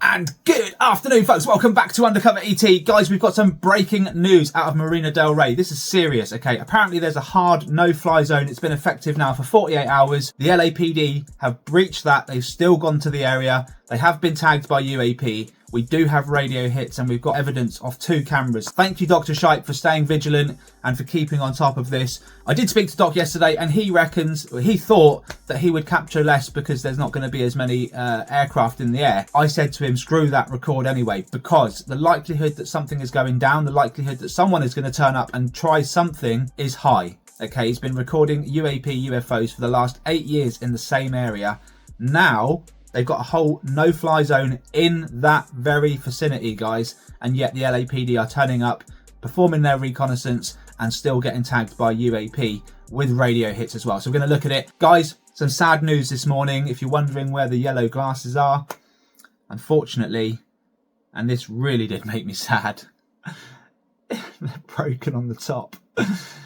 And good afternoon, folks. Welcome back to Undercover ET. Guys, we've got some breaking news out of Marina Del Ray. This is serious, okay? Apparently there's a hard no-fly zone. It's been effective now for 48 hours. The LAPD have breached that. They've still gone to the area. They have been tagged by UAP. We do have radio hits and we've got evidence of 2 cameras. Thank you, Dr. Shipe, for staying vigilant and for keeping on top of this. I did speak to Doc yesterday and he thought that he would capture less because there's not going to be as many aircraft in the air. I said to him, screw that, record anyway, because the likelihood that something is going down, the likelihood that someone is going to turn up and try something is high. Okay, he's been recording UAP UFOs for the last 8 years in the same area. Now, they've got a whole no-fly zone in that very vicinity, guys, and yet the LAPD are turning up, performing their reconnaissance, and still getting tagged by UAP with radio hits as well. So we're going to look at it. Guys, some sad news this morning. If you're wondering where the yellow glasses are, unfortunately, and this really did make me sad, they're broken on the top.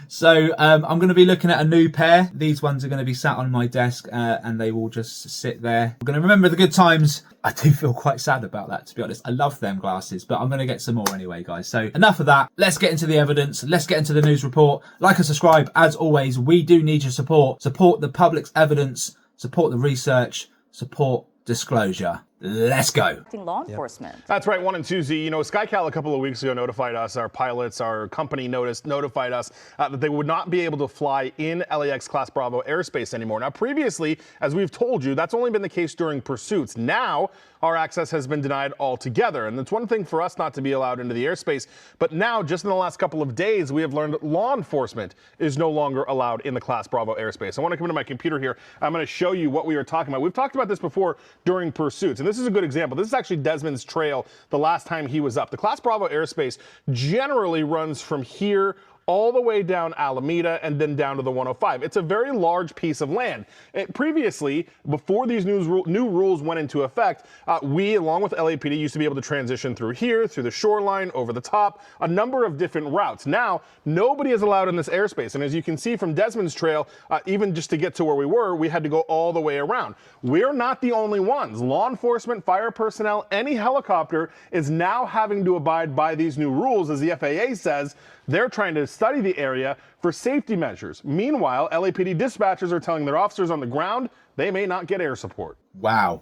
So I'm going to be looking at a new pair. These ones are going to be sat on my desk and they will just sit there. I'm going to remember the good times. I do feel quite sad about that, to be honest. I love them glasses, but I'm going to get some more anyway, guys. So enough of that. Let's get into the evidence. Let's get into the news report. Like and subscribe. As always, we do need your support. Support the public's evidence. Support the research. Support disclosure. Let's go. Law enforcement. Yep. That's right, 1 and 2Z. You know, SkyCal a couple of weeks ago notified us, our pilots, our company notified us that they would not be able to fly in LAX Class Bravo airspace anymore. Now, previously, as we've told you, that's only been the case during pursuits. Now, our access has been denied altogether. And it's one thing for us not to be allowed into the airspace. But now, just in the last couple of days, we have learned that law enforcement is no longer allowed in the Class Bravo airspace. I want to come into my computer here. I'm going to show you what we were talking about. We've talked about this before during pursuits. And this is a good example. This is actually Desmond's trail the last time he was up. The Class Bravo airspace generally runs from here all the way down Alameda and then down to the 105. It's a very large piece of land. Previously, before these new rules went into effect, we, along with LAPD, used to be able to transition through here, through the shoreline, over the top, a number of different routes. Now, nobody is allowed in this airspace. And as you can see from Desmond's trail, even just to get to where we were, we had to go all the way around. We're not the only ones. Law enforcement, fire personnel, any helicopter is now having to abide by these new rules. As the FAA says, they're trying to study the area for safety measures. Meanwhile, LAPD dispatchers are telling their officers on the ground they may not get air support. Wow.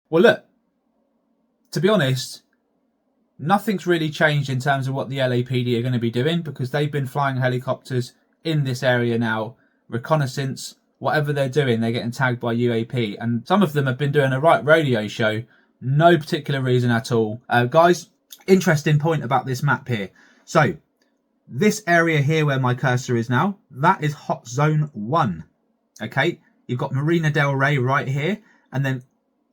Well, look, to be honest, nothing's really changed in terms of what the LAPD are going to be doing because they've been flying helicopters in this area now, reconnaissance, whatever they're doing, they're getting tagged by UAP. And some of them have been doing a right radio show, no particular reason at all. Guys, interesting point about this map here. So, this area here where my cursor is now, that is hot zone 1. Okay, you've got Marina Del Ray right here. And then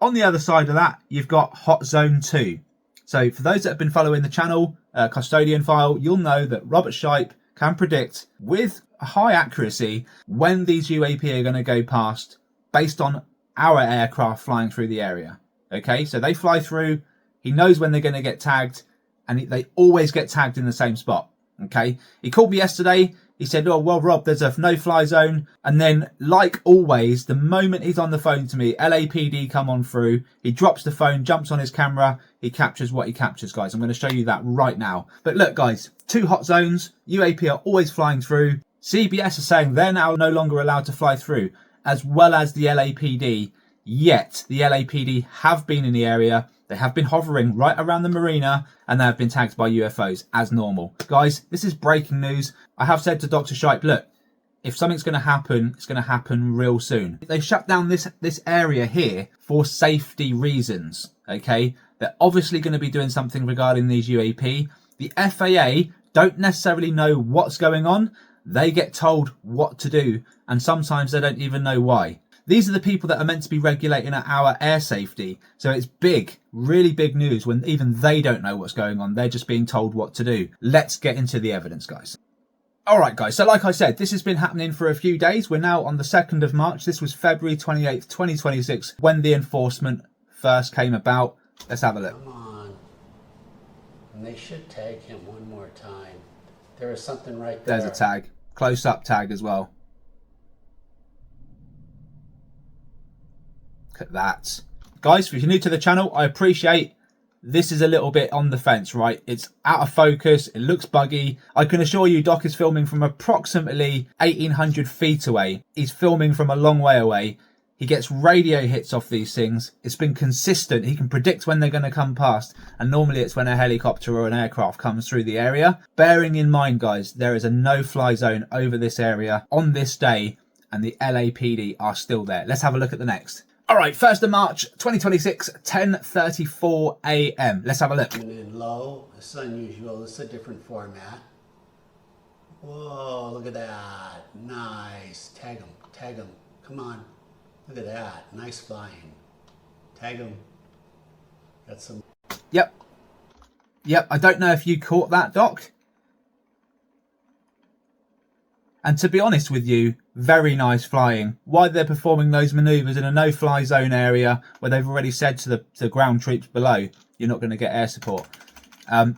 on the other side of that, you've got hot zone 2. So for those that have been following the channel, Custodian File, you'll know that Robert Shipe can predict with high accuracy when these UAP are going to go past based on our aircraft flying through the area. Okay, so they fly through, he knows when they're going to get tagged, and they always get tagged in the same spot. Okay, he called me yesterday. He said, oh, well, Rob, there's a no-fly zone. And then, like always, the moment he's on the phone to me, LAPD come on through. He drops the phone, jumps on his camera. He captures what he captures, guys. I'm going to show you that right now. But look, guys, 2 hot zones. UAP are always flying through. CBS are saying they're now no longer allowed to fly through, as well as the LAPD. Yet, the LAPD have been in the area. They have been hovering right around the marina and they have been tagged by UFOs as normal. Guys, this is breaking news. I have said to Dr. Shipe, look, if something's going to happen, it's going to happen real soon. They shut down this area here for safety reasons, okay? They're obviously going to be doing something regarding these UAP. The FAA don't necessarily know what's going on. They get told what to do and sometimes they don't even know why. These are the people that are meant to be regulating our air safety. So it's big, really big news when even they don't know what's going on. They're just being told what to do. Let's get into the evidence, guys. All right, guys. So like I said, this has been happening for a few days. We're now on the 2nd of March. This was February 28th, 2026, when the enforcement first came about. Let's have a look. Come on. And they should tag him one more time. There is something right there. There's a tag. Close-up tag as well. Look at that. Guys, if you're new to the channel, I appreciate this is a little bit on the fence, right? It's out of focus. It looks buggy. I can assure you Doc is filming from approximately 1,800 feet away. He's filming from a long way away. He gets radio hits off these things. It's been consistent. He can predict when they're going to come past. And normally it's when a helicopter or an aircraft comes through the area. Bearing in mind, guys, there is a no-fly zone over this area on this day. And the LAPD are still there. Let's have a look at the next. All right, 1st of March, 2026, 10:34 a.m. Let's have a look. And then low, it's unusual. It's a different format. Whoa, look at that. Nice. Tag him. Tag him. Come on. Look at that. Nice flying. Tag him. Got some. Yep. Yep. I don't know if you caught that, Doc. And to be honest with you, very nice flying. Why they're performing those manoeuvres in a no-fly zone area where they've already said to the ground troops below, you're not going to get air support.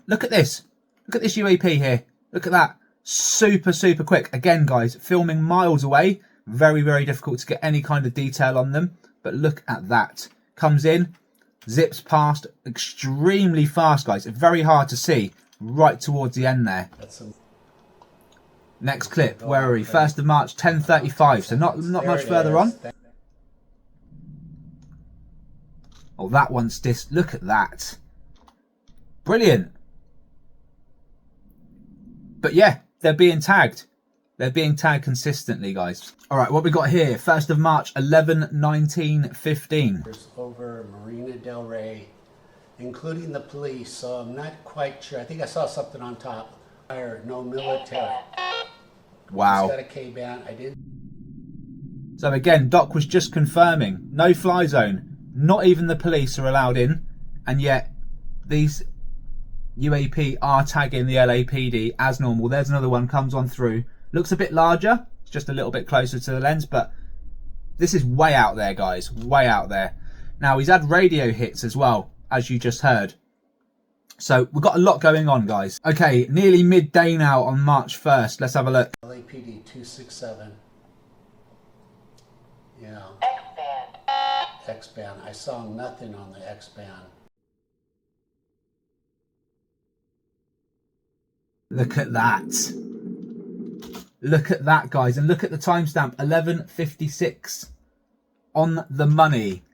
Look at this. Look at this UAP here. Look at that. Super, super quick. Again, guys, filming miles away. Very, very difficult to get any kind of detail on them. But look at that. Comes in, zips past extremely fast, guys. Very hard to see right towards the end there. Got some. Next clip, where are we? 1st of March, 10:35. So not much further on. Oh, that one's just, look at that. Brilliant. But yeah, they're being tagged. They're being tagged consistently, guys. All right, what we got here? 1st of March, 11:19:15. Over Marina Del Ray, including the police. So I'm not quite sure. I think I saw something on top. No military. Wow. Got a K-band. I didn't. So again, Doc was just confirming, no fly zone. Not even the police are allowed in. And yet, these UAP are tagging the LAPD as normal. There's another one, comes on through. Looks a bit larger. It's just a little bit closer to the lens. But this is way out there, guys. Way out there. Now, he's had radio hits as well, as you just heard. So we've got a lot going on, guys. Okay, nearly midday now on March 1st. Let's have a look. LAPD 267. Yeah. X-band. X-band. I saw nothing on the X-band. Look at that. Look at that, guys. And look at the timestamp, 11:56 on the money.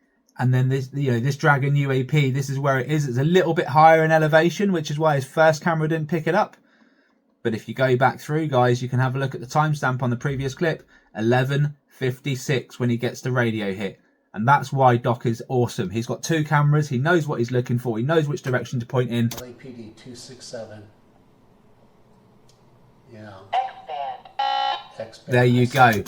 And then this, this Dragon UAP, this is where it is. It's a little bit higher in elevation, which is why his first camera didn't pick it up. But if you go back through, guys, you can have a look at the timestamp on the previous clip, 11:56 when he gets the radio hit. And that's why Doc is awesome. He's got 2 cameras. He knows what he's looking for. He knows which direction to point in. LAPD 267. Yeah. X-band. X-band. There you go.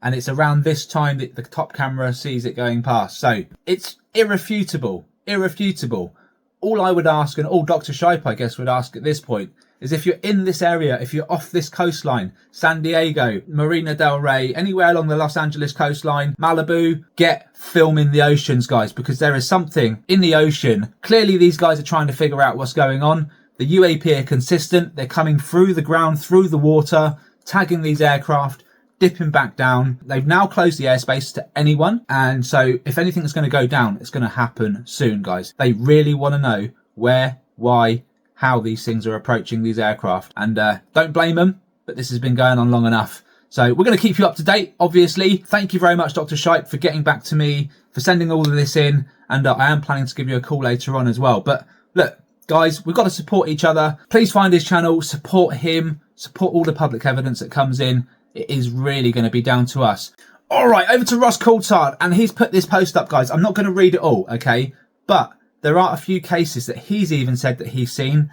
And it's around this time that the top camera sees it going past. So it's irrefutable. Irrefutable. All I would ask, and all Dr. Shipe, I guess, would ask at this point, is if you're in this area, if you're off this coastline, San Diego, Marina Del Ray, anywhere along the Los Angeles coastline, Malibu, get filming the oceans, guys, because there is something in the ocean. Clearly, these guys are trying to figure out what's going on. The UAP are consistent. They're coming through the ground, through the water, tagging these aircraft, dipping back down. They've now closed the airspace to anyone. And so if anything is going to go down, it's going to happen soon, guys. They really want to know where, why, how these things are approaching these aircraft. And don't blame them, but this has been going on long enough. So we're going to keep you up to date, obviously. Thank you very much, Dr. Shipe, for getting back to me, for sending all of this in. And I am planning to give you a call later on as well. But look, guys, we've got to support each other. Please find his channel, support him, support all the public evidence that comes in. It is really going to be down to us. All right, over to Ross Coulthard, and he's put this post up, guys. I'm not going to read it all, okay? But there are a few cases that he's even said that he's seen.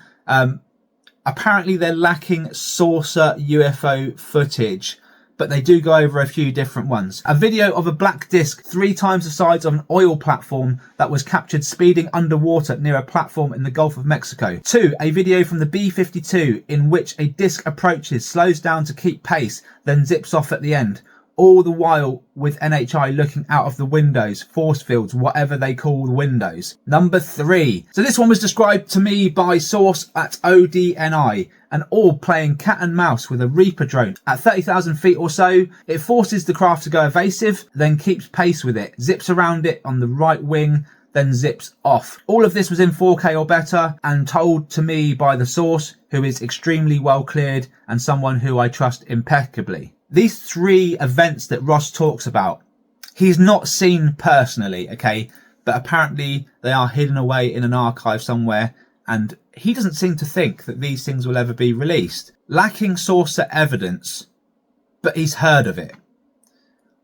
Apparently, they're lacking saucer UFO footage, but they do go over a few different ones. A video of a black disc 3 times the size of an oil platform that was captured speeding underwater near a platform in the Gulf of Mexico. 2, a video from the B-52 in which a disc approaches, slows down to keep pace, then zips off at the end. All the while with NHI looking out of the windows, force fields, whatever they call the windows. Number 3. So this one was described to me by source at ODNI, an orb playing cat and mouse with a Reaper drone. At 30,000 feet or so, it forces the craft to go evasive, then keeps pace with it, zips around it on the right wing, then zips off. All of this was in 4K or better and told to me by the source, who is extremely well cleared and someone who I trust impeccably. These 3 events that Ross talks about, he's not seen personally, okay? But apparently they are hidden away in an archive somewhere, and he doesn't seem to think that these things will ever be released. Lacking saucer evidence, but he's heard of it.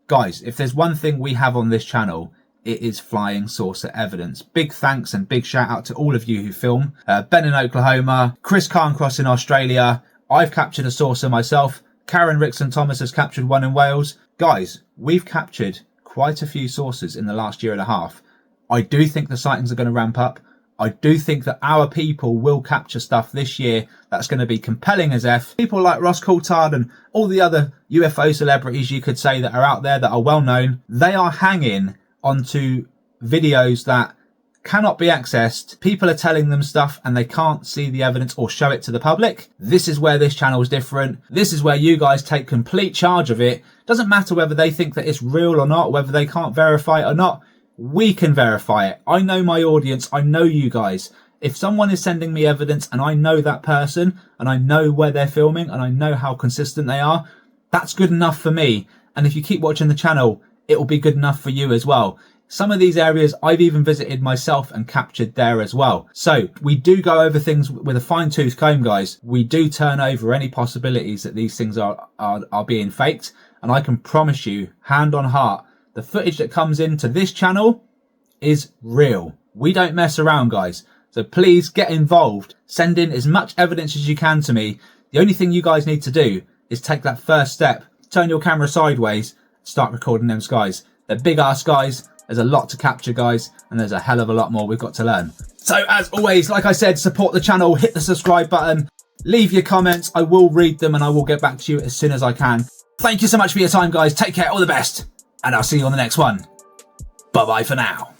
Guys, if there's one thing we have on this channel, it is flying saucer evidence. Big thanks and big shout out to all of you who film. Ben in Oklahoma, Chris Carncross in Australia. I've captured a saucer myself. Karen Rickson Thomas has captured one in Wales. Guys, we've captured quite a few saucers in the last year and a half. I do think the sightings are going to ramp up. I do think that our people will capture stuff this year that's going to be compelling as F. People like Ross Coulthard and all the other UFO celebrities you could say that are out there that are well known, they are hanging onto videos that cannot be accessed. People are telling them stuff and they can't see the evidence or show it to the public. This is where this channel is different. This is where you guys take complete charge of it. Doesn't matter whether they think that it's real or not, whether they can't verify it or not. We can verify it. I know my audience. I know you guys. If someone is sending me evidence and I know that person and I know where they're filming and I know how consistent they are, that's good enough for me. And if you keep watching the channel, it will be good enough for you as well. Some of these areas I've even visited myself and captured there as well. So we do go over things with a fine tooth comb, guys. We do turn over any possibilities that these things are being faked. And I can promise you, hand on heart, the footage that comes into this channel is real. We don't mess around, guys. So please get involved. Send in as much evidence as you can to me. The only thing you guys need to do is take that first step. Turn your camera sideways. Start recording them skies. They're big ass skies. There's a lot to capture, guys. And there's a hell of a lot more we've got to learn. So as always, like I said, support the channel. Hit the subscribe button. Leave your comments. I will read them and I will get back to you as soon as I can. Thank you so much for your time, guys. Take care. All the best. And I'll see you on the next one. Bye-bye for now.